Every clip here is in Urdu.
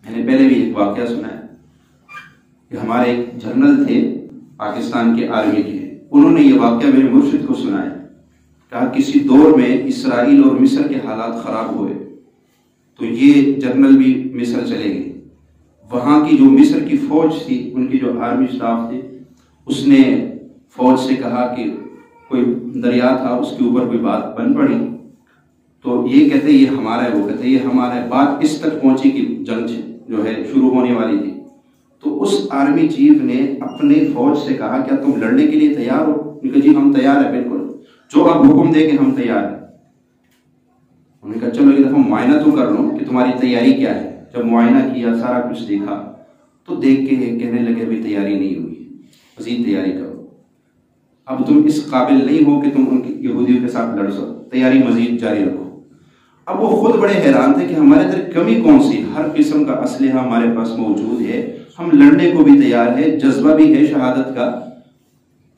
میں نے پہلے بھی ایک واقعہ سنا ہے کہ ہمارے ایک جنرل تھے پاکستان کے آرمی کے، انہوں نے یہ واقعہ میرے مرشد کو سنایا، کہا کسی دور میں اسرائیل اور مصر کے حالات خراب ہوئے تو یہ جنرل بھی مصر چلے گئے. وہاں کی جو مصر کی فوج تھی، ان کی جو آرمی سٹاف تھی، اس نے فوج سے کہا کہ کوئی دریا تھا اس کے اوپر کوئی بات بن پڑی، تو یہ کہتے یہ ہمارا ہے، وہ کہتے یہ ہمارا ہے. بات اس تک پہنچی کہ جنگ جو ہے شروع ہونے والی تھی. تو اس آرمی چیف نے اپنے فوج سے کہا کیا تم لڑنے کے لیے تیار ہو؟ انہوں نے کہا جی ہم تیار ہیں، بالکل جو آپ حکم دے کہ ہم تیار ہیں. انہوں نے کہا چلو ایک دفعہ معائنہ تو کر لو کہ تمہاری تیاری کیا ہے. جب معائنہ کیا، سارا کچھ دیکھا، تو دیکھ کے کہنے لگے ابھی تیاری نہیں ہوئی، مزید تیاری کرو، اب تم اس قابل نہیں ہو کہ تم ان یہودیوں کے ساتھ لڑ سکو، تیاری مزید جاری رکھو. اب وہ خود بڑے حیران تھے کہ ہمارے اندر کمی کون سی، ہر قسم کا اسلحہ ہمارے پاس موجود ہے، ہم لڑنے کو بھی تیار ہے، جذبہ بھی ہے شہادت کا،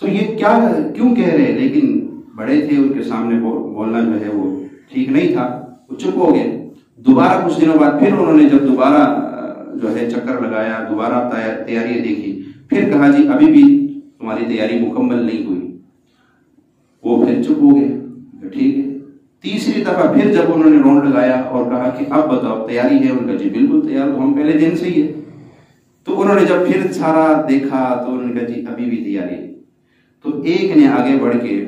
تو یہ کیا کیوں کہہ رہے ہیں؟ لیکن بڑے تھے، ان کے سامنے بولنا جو ہے وہ ٹھیک نہیں تھا، وہ چپ ہو گئے. دوبارہ کچھ دنوں بعد پھر انہوں نے جب دوبارہ جو ہے چکر لگایا، دوبارہ تیاری دیکھی، پھر کہا جی ابھی بھی تمہاری تیاری مکمل نہیں ہوئی. وہ پھر چپ ہو گئے، ٹھیک ہے. تیسری دفعہ پھر جب انہوں نے راؤنڈ لگایا اور کہا کہ اب بتاؤ تیاری ہے؟ ان کا جی بالکل تیار، تو ہم پہلے دن سے ہی ہے. تو انہوں نے جب پھر سارا دیکھا تو انہوں نے کہا جی ابھی بھی تیاری ہے. تو ایک نے آگے بڑھ کے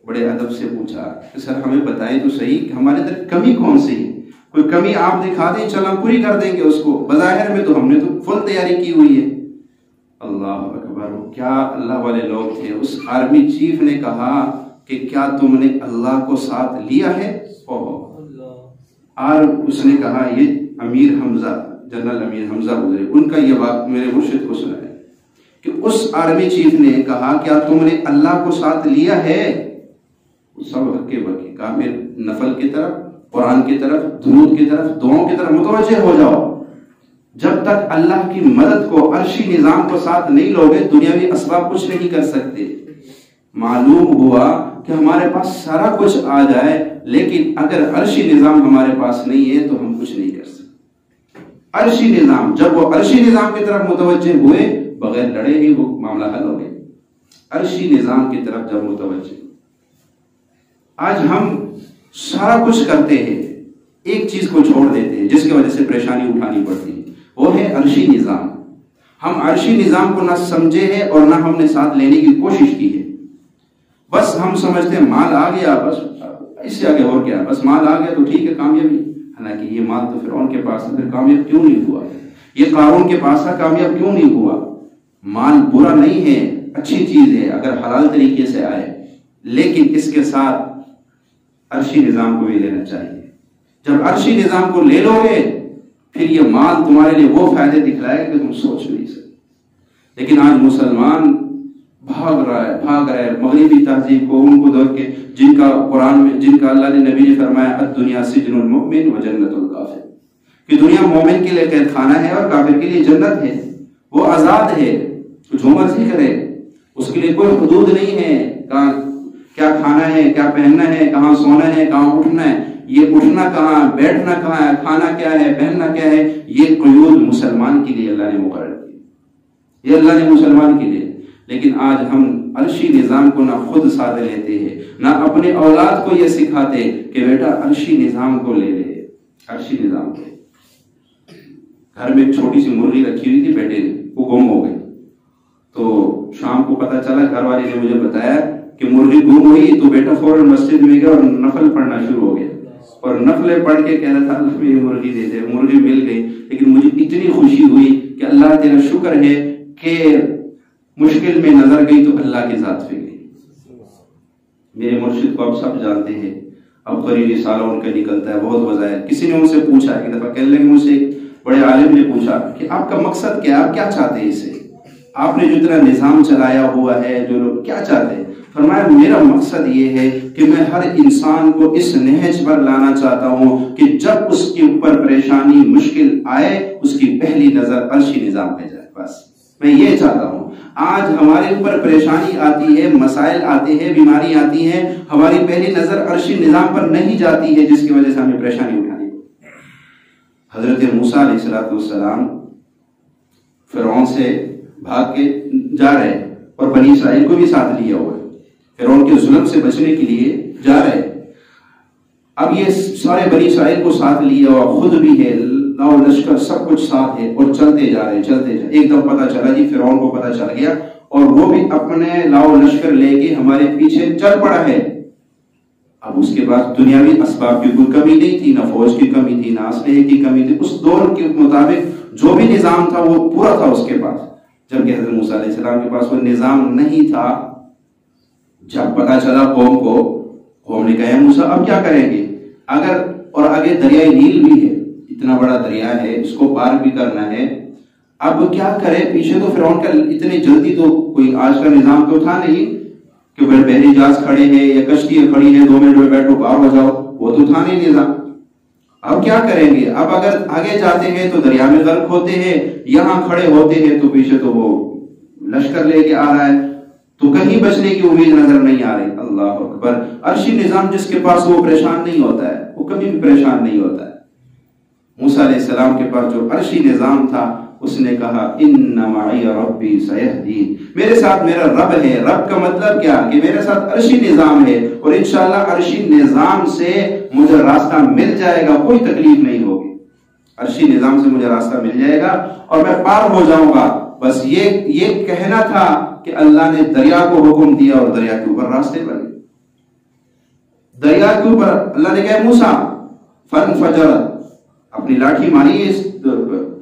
بڑے ادب سے پوچھا کہ سر ہمیں بتائیں تو صحیح کہ ہمارے اندر کمی کون سی ہے، کوئی کمی آپ دکھا دیں، چل ہم پوری کر دیں گے اس کو، بظاہر میں تو ہم نے تو فل تیاری کی ہوئی ہے. اللہ اکبر، کیا اللہ والے لوگ تھے. اس آرمی چیف نے کہا کہ کیا تم نے اللہ کو ساتھ لیا ہے؟ اور اس نے کہا یہ امیر حمزہ، جنرل امیر حمزہ گزرے، ان کا یہ بات میرے مرشد کو سنا ہے کہ اس آرمی چیف نے کہا کیا تم نے اللہ کو ساتھ لیا ہے؟ سب ہکے بکے، کہا میرے نفل کی طرف، قرآن کی طرف، درود کی طرف، دعاؤں کی طرف متوجہ ہو جاؤ. جب تک اللہ کی مدد کو، عرشی نظام کو ساتھ نہیں لوگے، دنیاوی اسباب کچھ نہیں کر سکتے. معلوم ہوا کہ ہمارے پاس سارا کچھ آ جائے لیکن اگر عرشی نظام ہمارے پاس نہیں ہے تو ہم کچھ نہیں کر سکتے. عرشی نظام، جب وہ عرشی نظام کی طرف متوجہ ہوئے، بغیر لڑے ہی وہ معاملہ حل ہو گیا. عرشی نظام کی طرف جب متوجہ، آج ہم سارا کچھ کرتے ہیں، ایک چیز کو چھوڑ دیتے ہیں جس کی وجہ سے پریشانی اٹھانی پڑتی ہے، وہ ہے عرشی نظام. ہم عرشی نظام کو نہ سمجھے ہیں اور نہ ہم نے ساتھ لینے کی کوشش کی ہے. بس ہم سمجھتے ہیں مال آ گیا، بس اس سے آگے اور کیا، بس مال آ گیا تو ٹھیک ہے کامیابی. حالانکہ یہ مال تو فرعون کے پاس پھر کامیاب کیوں نہیں ہوا؟ یہ قارون کے پاس تھا، کامیاب کیوں نہیں ہوا؟ مال برا نہیں ہے، اچھی چیز ہے اگر حلال طریقے سے آئے، لیکن اس کے ساتھ عرشی نظام کو بھی لینا چاہیے. جب عرشی نظام کو لے لو گے پھر یہ مال تمہارے لیے وہ فائدے دکھلائے گا کہ تم سوچ نہیں سکتے. لیکن آج مسلمان بھاگ رہا ہے مغربی تہذیب کو، ان کو دیکھ کے جن کا قرآن میں، جن کا اللہ نے نبی نے فرمایا الدنیا سجن المؤمن و جنت الکافر، کہ دنیا مومن کے لیے قید خانہ ہے اور کافر کے لیے جنت ہے. وہ آزاد ہے، جو مرضی کرے، اس کے لیے کوئی حدود نہیں ہے. کہاں کیا کھانا ہے، کیا پہننا ہے، کہاں سونا ہے، کہاں اٹھنا ہے، یہ اٹھنا کہاں، بیٹھنا کہاں ہے، کھانا کیا ہے، پہننا کیا ہے، یہ قیود مسلمان کے لیے اللہ نے مقرر کی، یہ اللہ نے مسلمان کے لیے. لیکن آج ہم عرشی نظام کو نہ خود ساتھ لیتے ہیں، نہ اپنے اولاد کو یہ سکھاتے کہ بیٹا عرشی نظام کو لے لے. عرشی نظام کو، گھر میں ایک چھوٹی سی مرغی رکھی ہوئی تھی، بیٹے وہ گم ہو گئی. تو شام کو پتہ چلا، گھر والے نے مجھے بتایا کہ مرغی گم ہوئی، تو بیٹا فوراً مسجد میں گیا اور نفل پڑھنا شروع ہو گیا، اور نفلیں پڑھ کے کہہ رہا تھا اللہ مجھے مرغی دے دے. مرغی مل گئی، لیکن مجھے اتنی خوشی ہوئی کہ اللہ تیرا شکر ہے کہ مشکل میں نظر گئی تو اللہ کی ذات پہ گئی. میرے مرشد کو اب سب جانتے ہیں، اب قریبی سالوں ان کا نکلتا ہے بہت وظائف. کسی نے ان سے پوچھا ایک دفعہ، کہنے لگے مجھ سے ایک بڑے عالم نے پوچھا کہ آپ کا مقصد کیا ہے، آپ کیا چاہتے ہیں اس سے، آپ نے جو اتنا نظام چلایا ہوا ہے، جو لوگ کیا چاہتے ہیں؟ فرمایا میرا مقصد یہ ہے کہ میں ہر انسان کو اس نہج پر لانا چاہتا ہوں کہ جب اس کے اوپر پریشانی مشکل آئے اس کی پہلی نظر عرشی نظام پہ جائے. بس میں یہ چاہتا ہوں. آج ہمارے اوپر پریشانی آتی ہے، مسائل آتے ہیں، بیماری آتی ہے، ہماری پہلی نظر عرشی نظام پر نہیں جاتی ہے، جس کی وجہ سے ہمیں پریشانی اٹھانی. حضرت موسیٰ علیہ السلام فرعون سے بھاگ کے جا رہے ہیں اور بنی اسرائیل کو بھی ساتھ لیا ہوا ہے، فرعون کے ظلم سے بچنے کے لیے جا رہے ہیں۔ اب یہ سارے بنی اسرائیل کو ساتھ لیا ہوا، خود بھی ہے، لاؤ لشکر سب کچھ ساتھ ہے، اور چلتے جا رہے۔ ایک دم پتہ چلا جی، فرعون کو پتہ چل گیا اور وہ بھی اپنے لاؤ لشکر لے کے ہمارے پیچھے چل پڑا ہے۔ اب اس کے بعد دنیاوی اسباب کی کوئی کمی نہیں تھی، نہ فوج کی کمی تھی، نہ اسلحے کی کمی تھی، اس دور کے مطابق جو بھی نظام تھا وہ پورا تھا اس کے پاس، جبکہ حضرت موسیٰ علیہ السلام کے پاس وہ نظام نہیں تھا۔ جب پتہ چلا قوم کو، قوم نے کہا موسیٰ اب کیا کریں گے؟ اگر اور آگے دریائے نیل بھی ہے، اتنا بڑا دریا ہے، اس کو پار بھی کرنا ہے، اب کیا کرے؟ پیچھے تو فرعون کا اتنی جلدی تو کوئی آج کا نظام تو تھا نہیں کہ بحری جہاز کھڑے ہیں یا کشتی کھڑی ہے 2 منٹ میں بیٹھو پار ہو جاؤ، وہ تو تھا نہیں نظام۔ اب کیا کریں گے؟ اب اگر آگے جاتے ہیں تو دریا میں غرق ہوتے ہیں، یہاں کھڑے ہوتے ہیں تو پیچھے تو وہ لشکر لے کے آ رہا ہے، تو کہیں بچنے کی امید نظر نہیں آ رہی۔ اللہ اکبر! عرشی نظام جس کے پاس وہ پریشان نہیں ہوتا ہے، وہ کبھی بھی پریشان نہیں ہوتا ہے۔ موسیٰ علیہ السلام کے پاس جو عرشی نظام تھا، اس نے کہا ان معی ربی سیہدین، میرے ساتھ میرا رب ہے۔ رب کا مطلب کیا؟ کہ میرے ساتھ عرشی نظام ہے، اور انشاءاللہ عرشی نظام سے مجھے راستہ مل جائے گا، کوئی تکلیف نہیں ہوگی، عرشی نظام سے مجھے راستہ مل جائے گا اور میں پار ہو جاؤں گا۔ بس یہ کہنا تھا کہ اللہ نے دریا کو حکم دیا اور دریا کے اوپر راستے بنے۔ دریا کے اوپر اللہ نے کہا موسیٰ فانفجرت، اپنی لاٹھی ماری،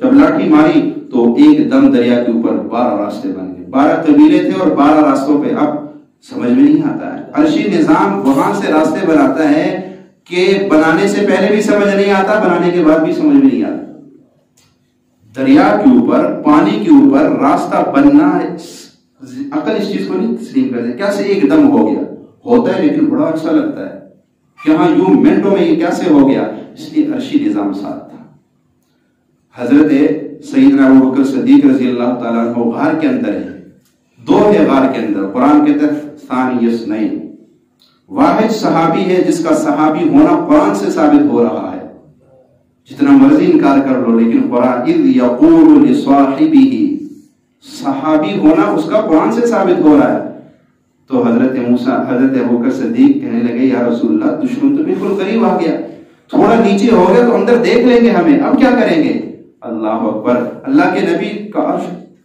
جب لاٹھی ماری تو ایک دم دریا کے اوپر 12 راستے بن گئے، 12 قبیلے تھے اور 12 راستوں پہ۔ اب سمجھ میں نہیں آتا ہے، عرشی نظام وہاں سے راستے بناتا ہے کہ بنانے سے پہلے بھی سمجھ نہیں آتا، بنانے کے بعد بھی سمجھ میں نہیں آتا۔ دریا کے اوپر، پانی کے اوپر راستہ بننا، عقل اس چیز کو نہیں تسلیم کرتے، کیسے ایک دم ہو گیا؟ ہوتا ہے لیکن بڑا اچھا لگتا ہے کہ ہاں یوں منٹوں میں یہ کیسے ہو گیا؟ اس لیے عرشی نظام ساتھ تھا۔ حضرت سیدنا ابوبکر صدیق رضی اللہ تعالیٰ عنہ غار کے اندر ہے، 2 ہے غار کے اندر، قرآن کہتا ہے ثانی اثنین، واحد صحابی ہے جس کا صحابی ہونا قرآن سے ثابت ہو رہا ہے، جتنا مرضی انکار کر لو، لیکن قرآن اذ یقول لصاحبہ، صحابی ہونا اس کا قرآن سے ثابت ہو رہا ہے۔ تو حضرت ابوبکر صدیق کہنے لگے یا رسول اللہ دشمن تو بالکل قریب آ گیا، تھوڑا نیچے ہو گیا تو اندر دیکھ لیں گے ہمیں، اب کیا کریں گے؟ اللہ اکبر! اللہ کے نبی کا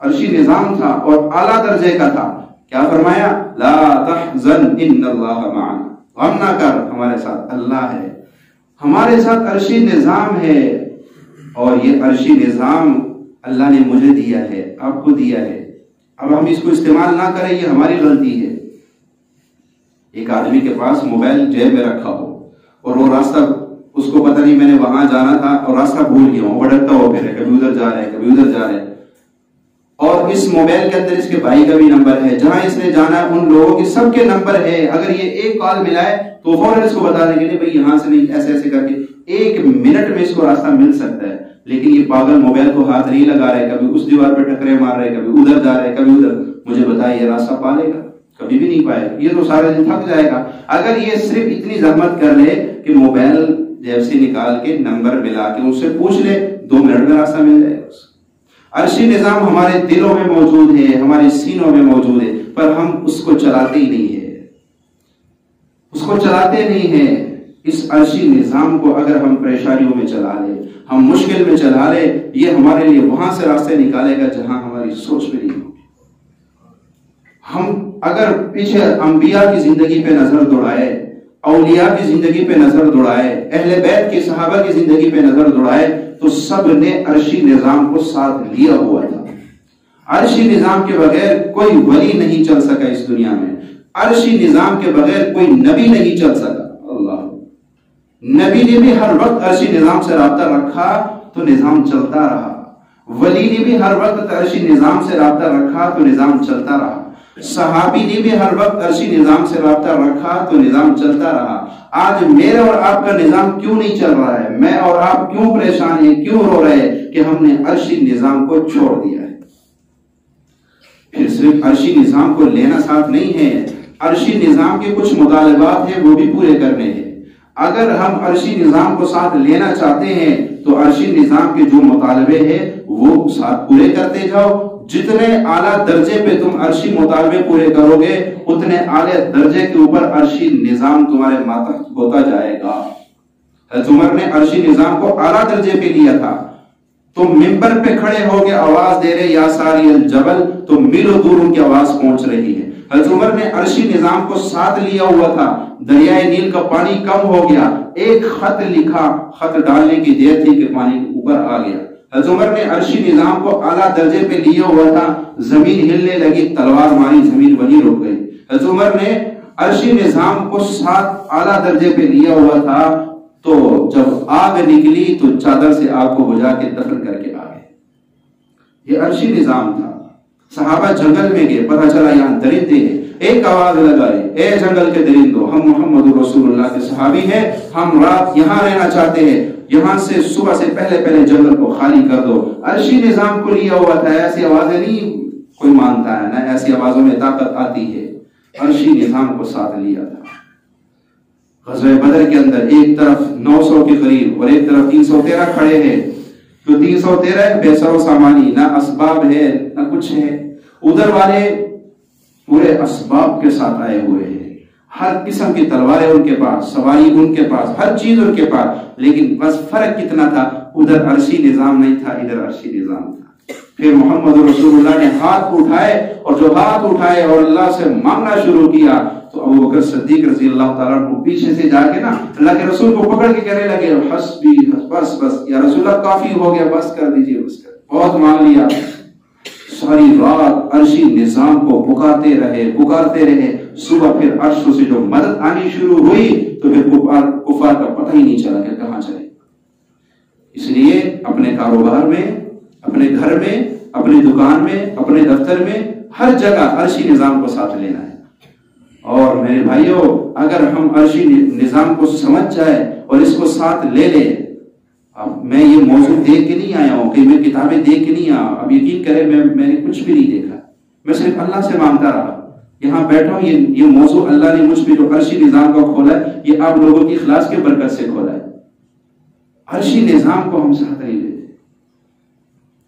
عرشی نظام تھا اور اعلیٰ درجے کا تھا، کیا فرمایا؟ لا تحزن ان اللہ معنا، غم نہ کر، ہمارے ساتھ اللہ ہے، ہمارے ساتھ عرشی نظام ہے، اور یہ عرشی نظام اللہ نے مجھے دیا ہے، آپ کو دیا ہے، اب ہم اس کو استعمال نہ کریں یہ ہماری غلطی ہے۔ ایک آدمی کے پاس موبائل جیب میں رکھا ہو اور وہ راستہ اس کو پتہ نہیں میں نے وہاں جانا تھا اور راستہ بھول گیا ہوں، بھٹکتا ہو پھر کبھی ادھر جا رہا ہے کبھی ادھر جا رہا ہے، اور اس موبائل کے اندر اس کے بھائی کا بھی نمبر ہے، جہاں اس نے جانا ہے ان لوگوں کے سب کے نمبر ہے، اگر یہ ایک کال ملائے تو فوراً اس کو بتا دیں گے نہیں بھائی یہاں سے نہیں، ایسے ایسے کر کے 1 منٹ میں اس کو راستہ مل سکتا ہے۔ لیکن یہ پاگل موبائل کو ہاتھ نہیں لگا رہے، کبھی اس دیوار پہ ٹکرے مار رہے، کبھی ادھر جا رہے کبھی ادھر، مجھے بتائیے یہ راستہ پا لے گا؟ کبھی بھی نہیں پائے گا، یہ تو سارے دن تھک جائے گا۔ اگر یہ صرف اتنی زحمت کر لے کہ موبائل جیب سے نکال کے نمبر ملا کے ان سے پوچھ لے، 2 منٹ میں راستہ مل جائے گا۔ عرشی نظام ہمارے دلوں میں موجود ہے، ہمارے سینوں میں موجود ہے، پر ہم اس کو چلاتے ہی نہیں ہے، اس کو چلاتے نہیں ہیں۔ اس عرشی نظام کو اگر ہم پریشانیوں میں چلا لیں، ہم مشکل میں چلا لیں، یہ ہمارے لیے وہاں سے راستے نکالے گا جہاں ہماری سوچ میں نہیں ہوگی۔ ہم اگر پیچھے انبیاء کی زندگی پہ نظر دوڑائے، اولیاء کی زندگی پہ نظر دوڑائے، اہل بیت کی صحابہ کی زندگی پہ نظر دوڑائے، تو سب نے عرشی نظام کو ساتھ لیا ہوا تھا۔ عرشی نظام کے بغیر کوئی ولی نہیں چل سکا اس دنیا میں، عرشی نظام کے بغیر کوئی نبی نہیں چل سکا۔ اللہ، نبی نے بھی ہر وقت عرشی نظام سے رابطہ رکھا تو نظام چلتا رہا، ولی نے بھی ہر وقت عرشی نظام سے رابطہ رکھا تو نظام چلتا رہا، صحابی نے بھی ہر وقت عرشی نظام سے رابطہ رکھا تو نظام چلتا رہا۔ آج میرے اور آپ کا نظام کیوں نہیں چل رہا ہے؟ میں اور آپ کیوں پریشان ہیں، کیوں رو رہے ہیں؟ کہ ہم نے عرشی نظام کو چھوڑ دیا ہے۔ پھر صرف عرشی نظام کو لینا ساتھ نہیں ہے، عرشی نظام کے کچھ مطالبات ہیں وہ بھی پورے کرنے ہیں۔ اگر ہم عرشی نظام کو ساتھ لینا چاہتے ہیں تو عرشی نظام کے جو مطالبے ہیں وہ ساتھ پورے کرتے جاؤ. جتنے اعلیٰ درجے پہ تم عرشی مطالبے پورے کرو گے اتنے اعلیٰ درجے کے اوپر عرشی نظام تمہارے ماتحت ہوتا جائے گا. حضرت عمر نے عرشی نظام کو اعلیٰ درجے پہ لیا تھا. تم ممبر پہ کھڑے ہو کے آواز دے رہے یا ساری الجبل، تو میلوں دور ان کی آواز پہنچ رہی ہے. حضرت عمر نے عرشی نظام کو ساتھ لیا ہوا تھا. دریائے نیل کا پانی کم ہو گیا، ایک خط لکھا، خط ڈالنے کی دیر تھی کہ پانی اوپر آ گیا. حضرت عمر نے عرشی نظام کو اعلیٰ درجے پہ لیا ہوا تھا. زمین ہلنے لگی، تلوار ماری، زمین وہیں رک گئی. حضرت عمر نے عرشی نظام کو ساتھ اعلیٰ درجے پہ لیا ہوا تھا. تو جب آگ نکلی تو چادر سے آگ کو بجھا کے دفن کر کے آ گئے. یہ عرشی نظام تھا. صحابہ جنگل میں گئے، پتہ چلا یہاں درندے ہیں. ایک آواز لگائی، اے جنگل کے درندوں، ہم محمد رسول اللہ کے صحابی ہیں، ہم رات یہاں رہنا چاہتے ہیں، یہاں سے صبح سے پہلے جنگل کو خالی کر دو. عرشی نظام کو لیا ہوا تھا. ایسی آوازیں نہیں کوئی مانتا ہے، نہ ایسی آوازوں میں طاقت آتی ہے. عرشی نظام کو ساتھ لیا تھا. غزوہ بدر کے اندر ایک طرف 900 کے قریب اور ایک طرف 313 کھڑے ہیں. تو 313 بے سر و سامانی، نہ اسباب ہے نہ کچھ ہے. ادھر والے پورے اسباب کے ساتھ آئے ہوئے ہیں، ہر قسم کی تلواریں ان کے پاس، سواری ان کے پاس، ہر چیز ان کے پاس. لیکن بس فرق کتنا تھا، ادھر عرشی نظام نہیں تھا، ادھر عرشی نظام تھا. پھر محمد رسول اللہ نے ہاتھ اٹھائے، اور جو ہاتھ اٹھائے اور اللہ سے مانگنا شروع کیا تو ابو بکر صدیق رضی اللہ تعالیٰ کو پیچھے سے جا کے نا اللہ کے رسول کو پکڑ کے کہنے لگے، حسبی، بس یا رسول اللہ کافی ہو گیا، بس کر دیجئے، بس کر، بہت مانگ لیا. ساری رات عرشی نظام کو پکارتے رہے. صبح پھر عرش سے جو مدد آنی شروع ہوئی تو پھر کفار کا پتہ ہی نہیں چلا کہ کہاں چلے. اس لیے اپنے کاروبار میں، اپنے گھر میں، اپنی دکان میں، اپنے دفتر میں، ہر جگہ عرشی نظام کو ساتھ لینا ہے. اور میرے بھائیوں، اگر ہم عرشی نظام کو سمجھ جائے اور اس کو ساتھ لے لیں. اب میں یہ موضوع دیکھ کے نہیں آیا ہوں کہ میں کتابیں دیکھ کے نہیں آیا. اب یقین کریں میں نے کچھ بھی نہیں دیکھا، میں صرف اللہ سے مانگتا رہا. یہاں بیٹھا ہوں، یہ موضوع اللہ نے مجھ پہ جو عرشی نظام کا کھولا ہے، یہ آپ لوگوں کی اخلاص کے برکت سے کھولا ہے. عرشی نظام کو ہم ساتھ نہیں لیتے.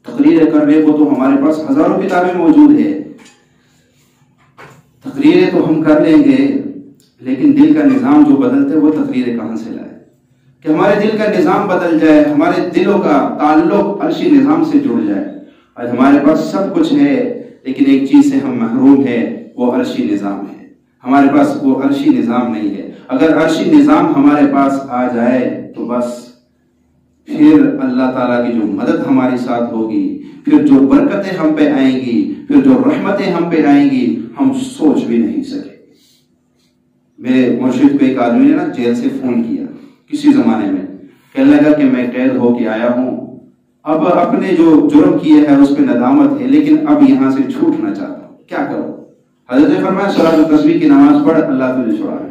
تقریریں کرنے کو تو ہمارے پاس ہزاروں کتابیں موجود ہے، تقریریں تو ہم کر لیں گے، لیکن دل کا نظام جو بدلتے وہ تقریریں کہاں سے لائے؟ کہ ہمارے دل کا نظام بدل جائے، ہمارے دلوں کا تعلق عرشی نظام سے جڑ جائے. آج ہمارے پاس سب کچھ ہے، لیکن ایک چیز سے ہم محروم ہیں، وہ عرشی نظام ہے. ہمارے پاس وہ عرشی نظام نہیں ہے. اگر عرشی نظام ہمارے پاس آ جائے تو بس پھر اللہ تعالیٰ کی جو مدد ہمارے ساتھ ہوگی، پھر جو برکتیں ہم پہ آئیں گی، پھر جو رحمتیں ہم پہ آئیں گی، ہم سوچ بھی نہیں سکے. میرے مرشد کو ایک آدمی نے نا جیل سے فون کیا کسی زمانے میں، کہنے لگا کہ میں قید ہو کے آیا ہوں، اب اپنے جو جرم کیے ہے اس پہ ندامت ہے، لیکن اب یہاں سے چھوٹنا چاہتا ہوں، کیا کروں؟ حضرت نے فرمایا صلاۃ التسبیح کی نماز پڑھ، اللہ تجھے چھڑا دے.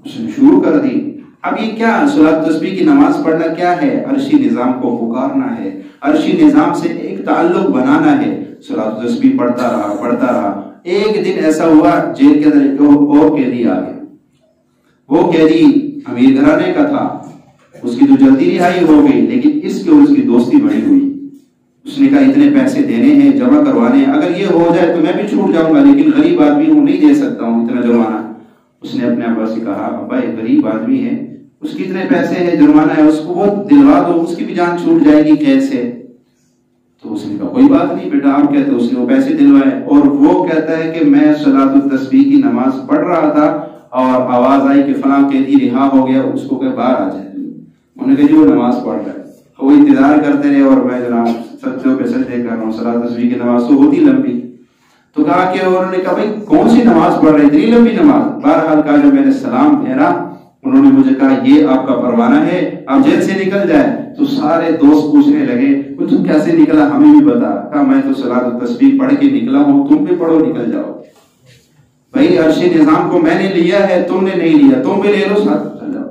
اس نے شروع کر دی. اب یہ کیا صلاۃ التسبیح کی نماز پڑھنا کیا ہے؟ عرشی نظام کو پکارنا ہے، عرشی نظام سے ایک تعلق بنانا ہے. صلاۃ التسبیح پڑھتا رہا. ایک دن ایسا ہوا جیل کے اندر ایک اور قیدی آ گیا. وہ قیدی امیر گھرانے کا تھا، اس کی تو جلدی رہائی ہو گئی، لیکن اس کے اور اس کی دوستی بڑی ہوئی. اس نے کہا اتنے پیسے دینے ہیں، جمع کروانے ہیں، اگر یہ ہو جائے تو میں بھی چھوٹ جاؤں گا، لیکن غریب آدمی ہوں، نہیں دے سکتا ہوں اتنا جرمانہ. اس نے اپنے ابا سے کہا، ابا یہ غریب آدمی ہے، اس کی اتنے پیسے ہے، جرمانہ ہے، اس کو وہ دلوا دو، اس کی بھی جان چھوٹ جائے گی قید سے. تو اس نے کہا کوئی بات نہیں بیٹا، آپ کہتے. اس نے وہ پیسے دلوائے، اور وہ کہتا ہے کہ میں صلاۃ التسبیح کی نماز پڑھ رہا تھا اور آواز آئی کہ فلاں قیدی رہا ہو گیا، اس کو کہ باہر آ جائے. انہوں نے کہا جی وہ نماز پڑھ رہا ہے. وہ انتظار کرتے رہے اور میں جناب سجدوں پہ سجدے کر رہا ہوں. صلاۃ التسبیح کی نماز تو ہوتی لمبی. تو کہا کہ انہوں نے کہا بھائی کون سی نماز پڑھ رہے، اتنی لمبی نماز؟ بہرحال کہا جو میں نے سلام پھیرا، انہوں نے مجھے کہا یہ آپ کا پروانہ ہے، آپ جیل سے نکل جائے. تو سارے دوست پوچھنے لگے تم کیسے نکلا، ہمیں بھی بتا. کہا میں تو صلاۃ التسبیح پڑھ کے نکلا ہوں، تم بھی پڑھو نکل جاؤ. بھائی عرشی نظام کو میں نے لیا ہے، تم نے نہیں لیا، تم بھی لے لو ساتھ چل جاؤ.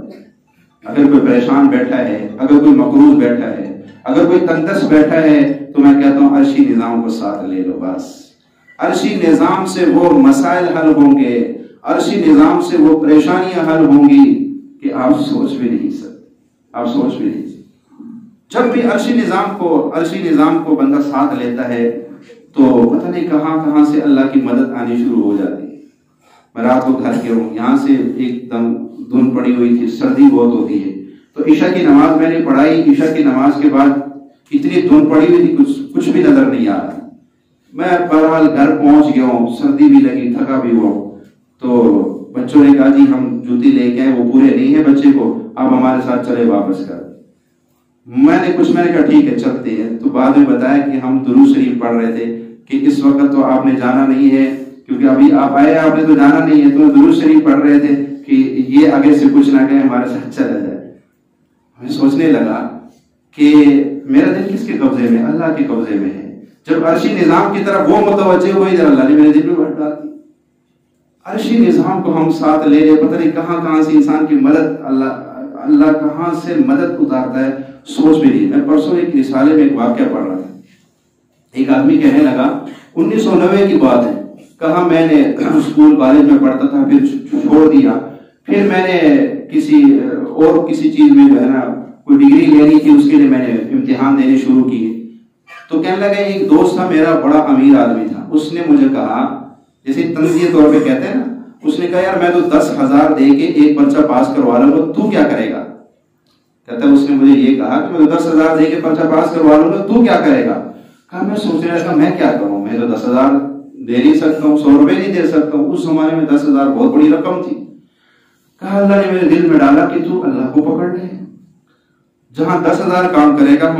اگر کوئی پریشان بیٹھا ہے، اگر کوئی مقروض بیٹھا ہے، اگر کوئی تنگدست بیٹھا ہے، تو میں کہتا ہوں عرشی نظام کو ساتھ لے لو. بس عرشی نظام سے وہ مسائل حل ہوں گے، عرشی نظام سے وہ پریشانیاں حل ہوں گی کہ آپ سوچ بھی نہیں سکتے، آپ سوچ بھی نہیں سکتے. جب بھی عرشی نظام کو بندہ ساتھ لیتا ہے تو پتہ نہیں کہاں کہاں سے اللہ کی مدد آنی شروع ہو جاتی ہے۔ میں رات کو گھر کے ہوں، یہاں سے ایک دم دھند پڑی ہوئی تھی، سردی بہت ہوتی ہے، تو عشاء کی نماز میں نے پڑھائی۔ عشاء کی نماز کے بعد اتنی دھند پڑی ہوئی تھی، کچھ بھی نظر نہیں آ رہا۔ میں بہرحال گھر پہنچ گیا ہوں، سردی بھی لگی، تھکا بھی ہوا، تو بچوں نے کہا جی ہم جوتی لے کے آئے، وہ پورے نہیں ہیں بچے کو، آپ ہمارے ساتھ چلے واپس کر۔ میں نے کہا ٹھیک ہے چلتے ہیں۔ تو بعد میں بتایا کہ ہم درود شریف پڑھ رہے تھے کہ اس وقت تو آپ نے جانا نہیں ہے، کیونکہ ابھی آپ آئے، آپ نے تو جانا نہیں ہے، تو درود شریف پڑھ رہے تھے کہ یہ آگے سے کچھ نہ کہے، ہمارے ساتھ چلا جائے۔ میں سوچنے لگا کہ میرا دل کس کے قبضے میں؟ اللہ کے قبضے میں ہے۔ جب عرشی نظام کی طرف وہ متوجہ ہوئی، جب اللہ نے میرے دل میں بات ڈال دی۔ عرشی نظام کو ہم ساتھ لے لے، پتہ نہیں کہاں کہاں سے انسان کی مدد، اللہ کہاں سے مدد اتارتا ہے، سوچ بھی نہیں۔ میں پرسوں ایک رسالے میں ایک واقعہ پڑھ رہا تھا، ایک آدمی کہنے لگا 1990 کی بات ہے، کہا میں نے اسکول کالج میں پڑھتا تھا، پھر چھوڑ دیا، پھر میں نے کسی چیز میں جو ہے نا کوئی ڈگری لینی تھی، اس کے لیے میں نے امتحان دینے شروع کیے۔ تو کہنے لگا ایک دوست تھا میرا، بڑا امیر آدمی تھا، اس نے مجھے کہا، جیسے تنزیہ طور پہ کہتے ہیں نا، اس نے کہا یار میں تو 10,000 دے کے ایک پرچہ پاس کروا لوں گا، تو کیا کرے گا؟ کہتا ہے اس نے مجھے یہ کہا کہ میں 10,000 دے کے پرچہ پاس کروا لوں گا، تو کیا کرے گا؟ کہا میں سوچنے لگا میں کیا کروں، میں تو 10,000 دے نہیں سکتا ہوں، 100 روپے نہیں دے سکتا ہوں، اس زمانے میں 10,000 بہت بڑی رقم تھی۔ کہا اللہ نے میرے دل میں ڈالا کہ تو اللہ کو پکڑ لے، جہاں 10,000 کام کرے گا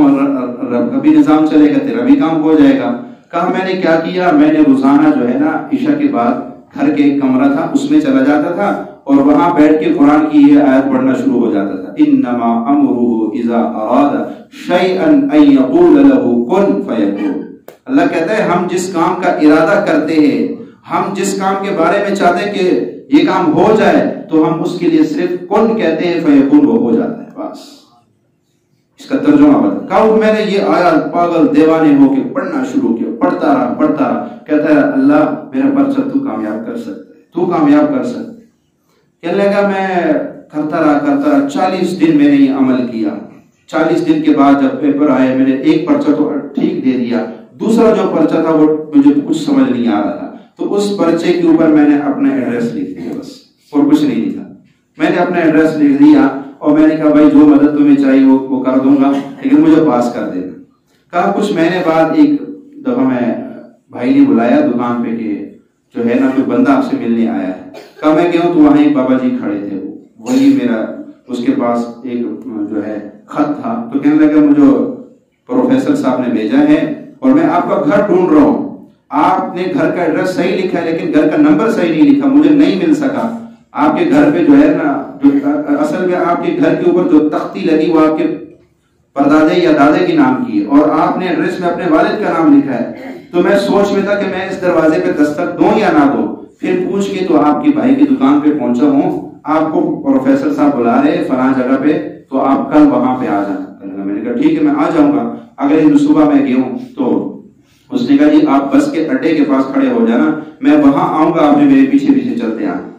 رب کا بھی نظام چلے گا، تیرا بھی کام ہو جائے گا۔ کہا میں نے کیا کیا، میں نے روزانہ جو ہے نا عشاء کے بعد گھر کے ایک کمرہ تھا اس میں چلا جاتا تھا، اور وہاں بیٹھ کے قرآن کی یہ آیت پڑھنا شروع ہو جاتا تھا، انما امرہ اذا اراد شیئا ان یقول له کن فیکون۔ اللہ کہتا ہے ہم جس کام کا ارادہ کرتے ہیں، ہم جس کام کے بارے میں چاہتے ہیں کہ یہ کام ہو جائے، تو ہم اس کے لیے صرف کن کہتے ہیں، فیکون وہ ہو جاتا ہے، بس۔ اس کا ترجمہ بتا، کہا میں نے یہ آیات پاگل دیوانے ہو کے پڑھنا شروع کیا، پڑھتا رہا، کہتا ہے اللہ میرا پرچہ تو کامیاب کر سکتا ہے، تو کامیاب کر سکتا ہے۔ کہنے لگا میں کرتا رہا 40 دن میں نے یہ عمل کیا۔ 40 دن کے بعد جب پیپر آئے، میں نے ایک پرچہ تو ٹھیک دے دیا، دوسرا جو پرچہ تھا وہ مجھے کچھ سمجھ نہیں آ رہا تھا، تو اس پرچے کے اوپر میں نے اپنا ایڈریس لکھ دیا، بس اور کچھ نہیں لکھا۔ میں نے اپنا ایڈریس لکھ دیا اور میں نے کہا بھائی جو مدد تمہیں چاہیے وہ کر دوں گا، لیکن مجھے پاس کر دینا۔ کہا کچھ مہینے بعد ایک دفعہ میں بھائی نے بلایا دکان پہ کہ جو ہے نا کوئی بندہ آپ سے ملنے آیا ہے۔ کہا میں گیا تو وہاں ایک بابا جی کھڑے تھے، وہی میرا، اس کے پاس ایک جو ہے خط تھا، تو کہنے لگا مجھے پروفیسر صاحب نے بھیجا ہے اور میں آپ کا گھر ڈھونڈ رہا ہوں، آپ نے گھر کا ایڈریس صحیح لکھا ہے لیکن گھر کا نمبر صحیح نہیں لکھا، مجھے نہیں مل سکا۔ آپ کے گھر پہ جو ہے نا، جو اصل میں آپ کے گھر کے اوپر جو تختی لگی وہ آپ کے پردادے یا دادے کے نام کی ہے، اور آپ نے ایڈریس میں اپنے والد کا نام لکھا ہے۔ تو میں سوچ میں تھا کہ میں اس دروازے پہ دستک دوں یا نہ دوں، پھر پوچھ کے تو آپ کی بھائی کی دکان پہ پہنچا ہوں، آپ کو پروفیسر صاحب بلا رہے فلاں جگہ پہ، تو آپ کل وہاں پہ آ جانا۔ میں نے کہا ٹھیک ہے میں آ جاؤں گا۔ اگلے دن صبح میں گیا ہوں تو اس نے کہا جی آپ بس کے اڈے کے پاس کھڑے ہو جانا، میں وہاں آؤں گا، آپ نے میرے پیچھے پیچھے چلتے آنا۔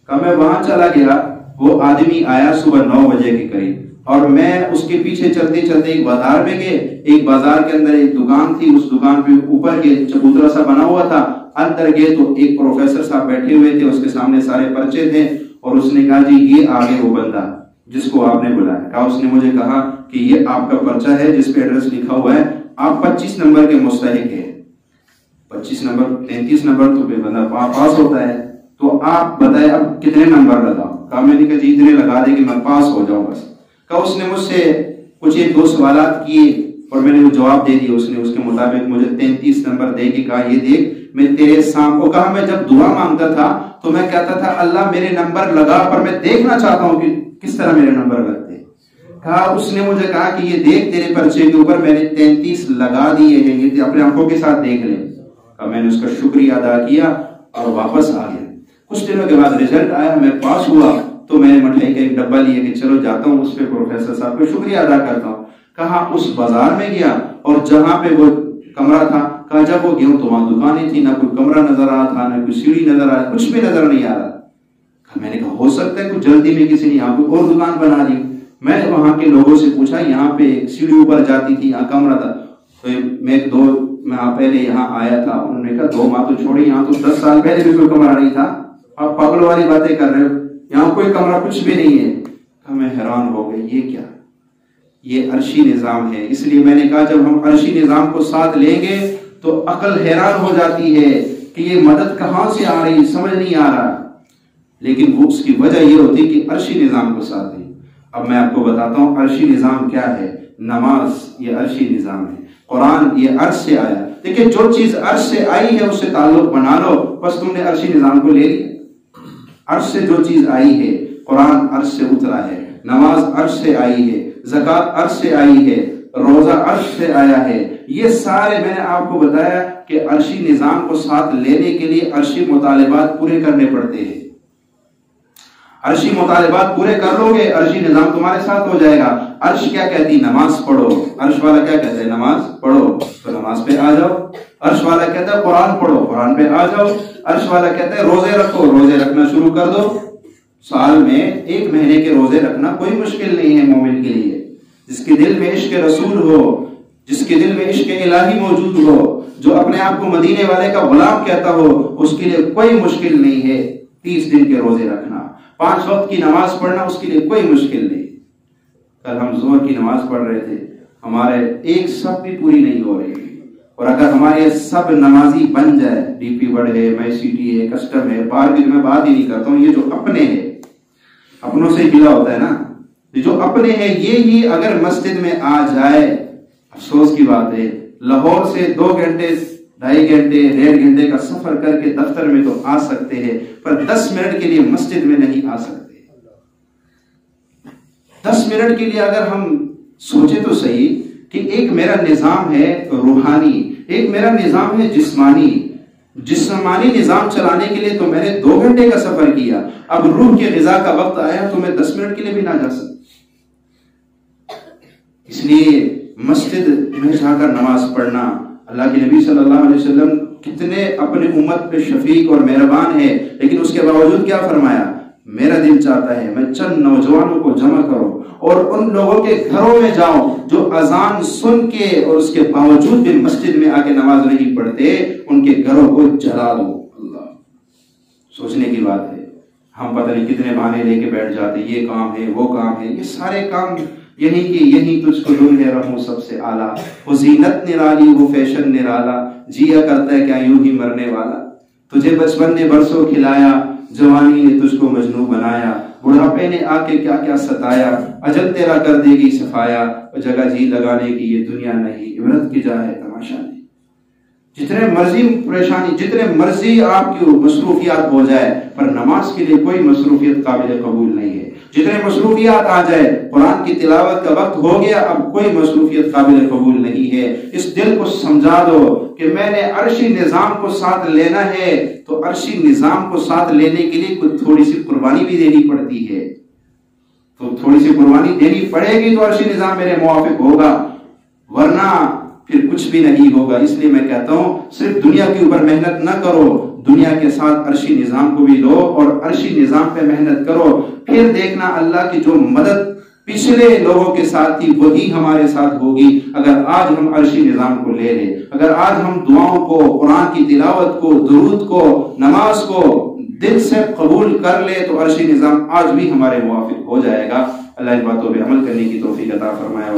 کہا میں وہاں چلا گیا، وہ آدمی آیا صبح 9 بجے کے قریب، اور میں اس کے پیچھے چلتے چلتے ایک بازار میں گئے، ایک بازار کے اندر ایک دکان تھی، اس دکان پہ اوپر کے چبوترا سا بنا ہوا تھا، اندر گئے تو ایک پروفیسر صاحب بیٹھے ہوئے تھے، اس کے سامنے سارے پرچے تھے، اور اس نے کہا جی یہ آگے وہ بندہ جس کو آپ نے بلایا۔ کہا اس نے مجھے کہا کہ یہ آپ کا پرچہ ہے جس پہ ایڈریس لکھا ہوا ہے، آپ 25 نمبر کے مستحق ہیں۔ 25 نمبر 33 نمبر تو بے بندہ پاس ہوتا ہے، تو آپ بتائیں اب کتنے نمبر لگاؤ؟ کہا میں نے کہا جی اتنے لگا دے کہ میں پاس ہو جاؤں بس۔ کہا اس نے مجھ سے کچھ 1-2 سوالات کیے اور میں نے وہ جواب دے دیا، اس نے اس کے مطابق مجھے 33 نمبر دے کے کہا یہ دیکھ میں تیرے سامنے کو۔ کہا میں جب دعا مانگتا تھا تو میں کہتا تھا اللہ میرے نمبر لگا، پر میں دیکھنا چاہتا ہوں کہ کس طرح میرے نمبر لگتے۔ کہا اس نے مجھے کہا کہ یہ دیکھ تیرے پرچے کے اوپر میں نے 33 لگا دیے ہیں، یہ اپنے آنکھوں کے ساتھ دیکھ لیں۔ کہا میں نے اس کا شکریہ ادا کیا اور واپس آ گیا۔ کچھ دنوں کے بعد رزلٹ آیا، میں پاس ہوا، تو میں نے مٹھائی کا ایک ڈبہ لیا کہ چلو جاتا ہوں اس پہ پروفیسر صاحب کا شکریہ ادا کرتا ہوں۔ کہا اس بازار میں گیا اور جہاں پہ وہ کمرہ تھا، کہا جب وہ گیا تو وہاں دکانیں تھی، نہ کوئی کمرہ نظر آ رہا تھا، نہ کوئی سیڑھی نظر آ رہا، کچھ بھی نظر نہیں آ رہا۔ میں نے کہا ہو سکتا ہے کچھ جلدی میں کسی نے یہاں کوئی اور دکان بنا لی۔ میں وہاں کے لوگوں سے پوچھا، یہاں پہ ایک سیڑھی اوپر جاتی تھی، یہاں کمرہ تھا، تو میں ایک 2 ماہ پہلے یہاں آیا تھا، انہوں نے کہا 2 ماہ تو چھوڑی، یہاں تو 10 سال پہلے بھی کوئی کمرہ نہیں تھا، آپ پاگل والی باتیں کر رہے ہو، یہاں کوئی کمرہ کچھ بھی نہیں ہے۔ میں حیران ہو گئی، یہ کیا؟ یہ عرشی نظام ہے۔ اس لیے میں نے کہا جب ہم عرشی نظام کو ساتھ لیں گے تو عقل حیران ہو جاتی ہے کہ یہ مدد کہاں سے آ رہی، سمجھ نہیں آ رہا، لیکن وہ اس کی وجہ یہ ہوتی کہ عرشی نظام کو ساتھ دیں۔ اب میں آپ کو بتاتا ہوں عرشی نظام کیا ہے۔ نماز یہ عرشی نظام ہے، قرآن یہ عرش سے آیا۔ دیکھیں جو چیز عرش سے آئی ہے اس سے تعلق بنا لو، بس تم نے عرشی نظام کو لے لیا۔ عرش سے جو چیز آئی ہے، قرآن عرش سے اترا ہے، نماز عرش سے آئی ہے، زکوٰۃ عرش سے آئی ہے، روزہ عرش سے آیا ہے، یہ سارے میں نے آپ کو بتایا کہ عرشی نظام کو ساتھ لینے کے لیے عرشی مطالبات پورے کرنے پڑتے ہیں۔ عرشی مطالبات پورے کر لو گے، عرشی نظام تمہارے ساتھ ہو جائے گا۔ عرش کیا کہتی؟ نماز پڑھو۔ عرش والا کیا کہتا ہے؟ نماز پڑھو، تو نماز پہ آ جاؤ۔ عرش والا کہتا ہے قرآن پڑھو، قرآن پہ آ جاؤ۔ عرش والا کہتا ہے روزے رکھو، روزے رکھنا شروع کر دو۔ سال میں 1 مہینے کے روزے رکھنا کوئی مشکل نہیں ہے مومن کے لیے۔ جس کے دل میں عشق رسول ہو، جس کے دل میں عشق الہی موجود ہو، جو اپنے آپ کو مدینے والے کا غلام کہتا ہو، اس کے لیے کوئی مشکل نہیں ہے 30 دن کے روزے رکھنا، 5 وقت کی نماز پڑھنا، اس کے لیے کوئی مشکل نہیں۔ کل ہم ظہر کی نماز پڑھ رہے تھے، ہمارے ایک صف بھی پوری نہیں ہو رہی، اور اگر ہمارے سب نمازی بن جائے، ڈی پی بڑھ ہے، میں سی ٹی ہے، کسٹم ہے، باہر کی میں بات ہی نہیں کرتا ہوں، یہ جو اپنے ہیں، اپنوں سے گلا ہوتا ہے نا، یہ جو اپنے ہیں یہ ہی اگر مسجد میں آ جائے، افسوس کی بات ہے، لاہور سے 2 گھنٹے 2.5 گھنٹے 1.5 گھنٹے کا سفر کر کے دفتر میں تو آ سکتے ہیں، پر 10 منٹ کے لیے مسجد میں نہیں آ سکتے۔ 10 منٹ کے لیے اگر ہم سوچے تو صحیح کہ ایک میرا نظام ہے روحانی، ایک میرا نظام ہے جسمانی نظام چلانے کے لیے تو میں نے 2 گھنٹے کا سفر کیا، اب روح کے غذا کا وقت آیا تو میں 10 منٹ کے لیے بھی نہ جا سکتا۔ اس لیے مسجد میں جا کر نماز پڑھنا، اللہ کے نبی صلی اللہ علیہ وسلم کتنے اپنے امت پہ شفیق اور مہربان ہے، لیکن اس کے باوجود کیا فرمایا؟ میرا دل چاہتا ہے میں چند نوجوانوں کو جمع کروں اور ان لوگوں کے گھروں میں جاؤں جو اذان سن کے اور اس کے باوجود بھی مسجد میں آ کے نماز نہیں پڑھتے، ان کے گھروں کو جلا دو۔ اللہ، سوچنے کی بات ہے، ہم پتہ نہیں کتنے بہانے لے کے بیٹھ جاتے، یہ کام ہے وہ کام ہے، یہ سارے کام یہی کہ یہی تجھ کو دل ہے رہوں سب سے اعلیٰ، وہ زینت نرالی وہ فیشن نرالا، جیا کرتا ہے کیا یوں ہی مرنے والا، تجھے بچپن نے برسوں کھلایا، جوانی نے تجھ کو مجنوں بنایا، بڑھاپے نے آ کے کیا کیا ستایا، اجل تیرا کر دے گی صفایا، اور جگہ جی لگانے کی یہ دنیا نہیں، عبرت کی جا ہے تماشا نہیں۔ جتنے مرضی پریشانی، جتنے مرضی آپ کی مصروفیات ہو جائے، پر نماز کے لیے کوئی مصروفیت قابل قبول نہیں ہے۔ جتنے مصروفیات آ جائے، قرآن کی تلاوت کا وقت ہو گیا، اب کوئی مصروفیت قابل قبول نہیں ہے۔ اس دل کو سمجھا دو کہ میں نے عرشی نظام کو ساتھ لینا ہے، تو عرشی نظام کو ساتھ لینے کے لیے کوئی تھوڑی سی قربانی بھی دینی پڑتی ہے، تو تھوڑی سی قربانی دینی پڑے گی تو عرشی نظام میرے موافق ہوگا، ورنہ پھر کچھ بھی نہیں ہوگا۔ اس لیے میں کہتا ہوں صرف دنیا کے اوپر محنت نہ کرو، دنیا کے ساتھ عرشی نظام کو بھی لو اور عرشی نظام پہ محنت کرو، پھر دیکھنا اللہ کی جو مدد پچھلے لوگوں کے ساتھ تھی وہی ہمارے ساتھ ہوگی۔ اگر آج ہم عرشی نظام کو لے لیں، اگر آج ہم دعاؤں کو، قرآن کی تلاوت کو، درود کو، نماز کو دل سے قبول کر لے تو عرشی نظام آج بھی ہمارے موافق ہو جائے گا۔ اللہ ان باتوں پہ عمل کرنے کی توفیق عطا فرمائے۔